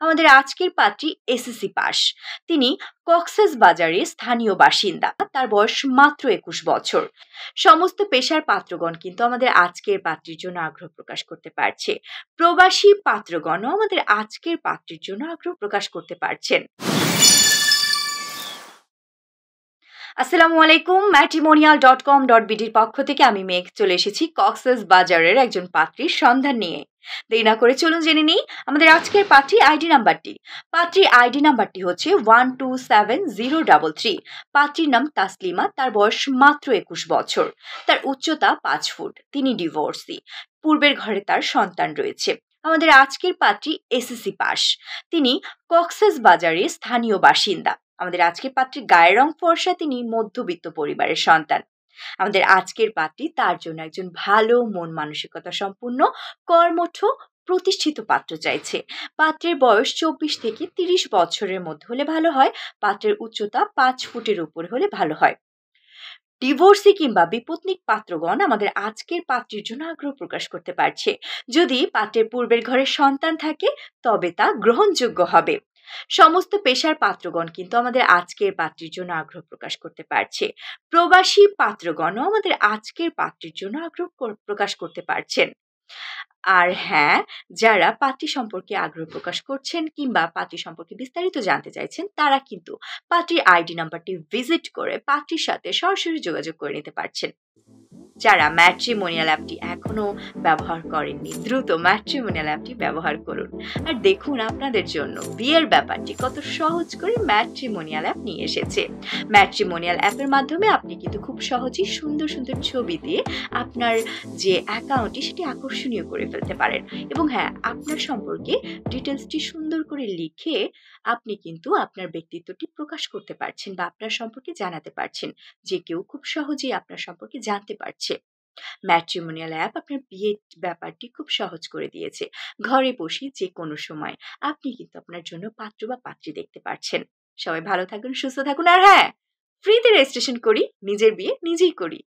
আমাদের আজকের পাত্রী এসএসসি পাস। তিনি কক্সবাজারে স্থানীয় বাসিন্দা। তার বয়স মাত্র 21 বছর। সমস্ত পেশার পাত্রগণ কিন্তু আমাদের আজকের পাত্রীর জন্য আগ্রহ প্রকাশ করতে পারছে। প্রবাসী পাত্রগণও আমাদের আজকের পাত্রীর জন্য আগ্রহ প্রকাশ করতে পারছেন। আসসালামু আলাইকুম। matrimonial.com.bdর পক্ষ থেকে আমি মেঘ চলে এসেছি কক্সবাজারের একজন পাত্রীর সন্ধান নিয়ে। দেরি না করে চলুন জেনে নিই আমাদের আজকের পাত্রী আইডি নাম্বারটি। পাত্রীর আইডি নাম্বারটি হচ্ছে 127033। পাত্রীর নাম তাসলিমা। তার বয়স মাত্র 21 বছর। তার উচ্চতা 5 ফুট। তিনি ডিভোর্সি। পূর্বের ঘরে তার সন্তান রয়েছে। আমাদের আজকের পাত্রী এসএসসি পাস। তিনি কক্সবাজারে স্থানীয় বাসিন্দা। আমাদের আজকের পাত্রীর গায়ের রং ফর্সা। তিনি মধ্যবিত্ত পরিবারের সন্তান। আমাদের আজকের পাত্রী তার জন্য একজন ভালো মন মানসিকতা সম্পূর্ণ কর্মঠ প্রতিষ্ঠিত পাত্র চাইছে। পাত্রের বয়স 24 থেকে 30 বছরের মধ্যে হলে ভালো হয়। পাত্রের উচ্চতা 5 ফুটের উপরে হলে ভালো হয়। ডিভোর্সি কিংবা বিপত্নিক পাত্রগণ আমাদের আজকের পাত্রীর জন্য আগ্রহ প্রকাশ করতে পারছে। যদি পাত্রের পূর্বের ঘরে সন্তান থাকে তবে তা গ্রহণযোগ্য হবে। সমস্ত পেশার পাত্রগণ কিন্তু আমাদের আজকের পাত্রীর জন্য আগ্রহ প্রকাশ করতে পারছে। প্রবাসী পাত্রগণও আমাদের আজকের পাত্রীর জন্য আগ্রহ প্রকাশ করতে পারছেন। আর হ্যাঁ, যারা পাত্রী সম্পর্কে আগ্রহ প্রকাশ করছেন কিংবা পাত্রী সম্পর্কে বিস্তারিত জানতে চাইছেন তারা কিন্তু পাত্রীর আইডি নাম্বারটি ভিজিট করে পাত্রীর সাথে সরাসরি যোগাযোগ করে নিতে পারছেন। যারা ম্যাট্রিমোনিয়াল অ্যাপটি এখনো ব্যবহার করেননি দ্রুত ম্যাট্রিমোনিয়াল অ্যাপটি ব্যবহার করুন। আর দেখুন আপনাদের জন্য বিয়ের ব্যাপারটি কত সহজ করে ম্যাট্রিমোনিয়াল অ্যাপ নিয়ে এসেছে। ম্যাট্রিমোনিয়াল অ্যাপের মাধ্যমে আপনি কিন্তু খুব সহজেই সুন্দর সুন্দর ছবি দিয়ে আপনার যে অ্যাকাউন্টটি সেটি আকর্ষণীয় করে ফেলতে পারেন। এবং হ্যাঁ, আপনার সম্পর্কে ডিটেলসটি সুন্দর করে লিখে আপনি কিন্তু আপনার ব্যক্তিত্বটি প্রকাশ করতে পারছেন বা আপনার সম্পর্কে জানাতে পারছেন। যে কেউ খুব সহজেই আপনার সম্পর্কে জানতে পারছে। ম্যাট্রিমোনিয়াল অ্যাপ আপনার বিয়ের ব্যাপারটি খুব সহজ করে দিয়েছে। ঘরে বসে যে কোনো সময় আপনি কিন্তু আপনার জন্য পাত্র বা পাত্রী দেখতে পারছেন। সবাই ভালো থাকুন, সুস্থ থাকুন। আর হ্যাঁ, ফ্রিতে রেজিস্ট্রেশন করি। নিজের বিয়ে নিজেই করি।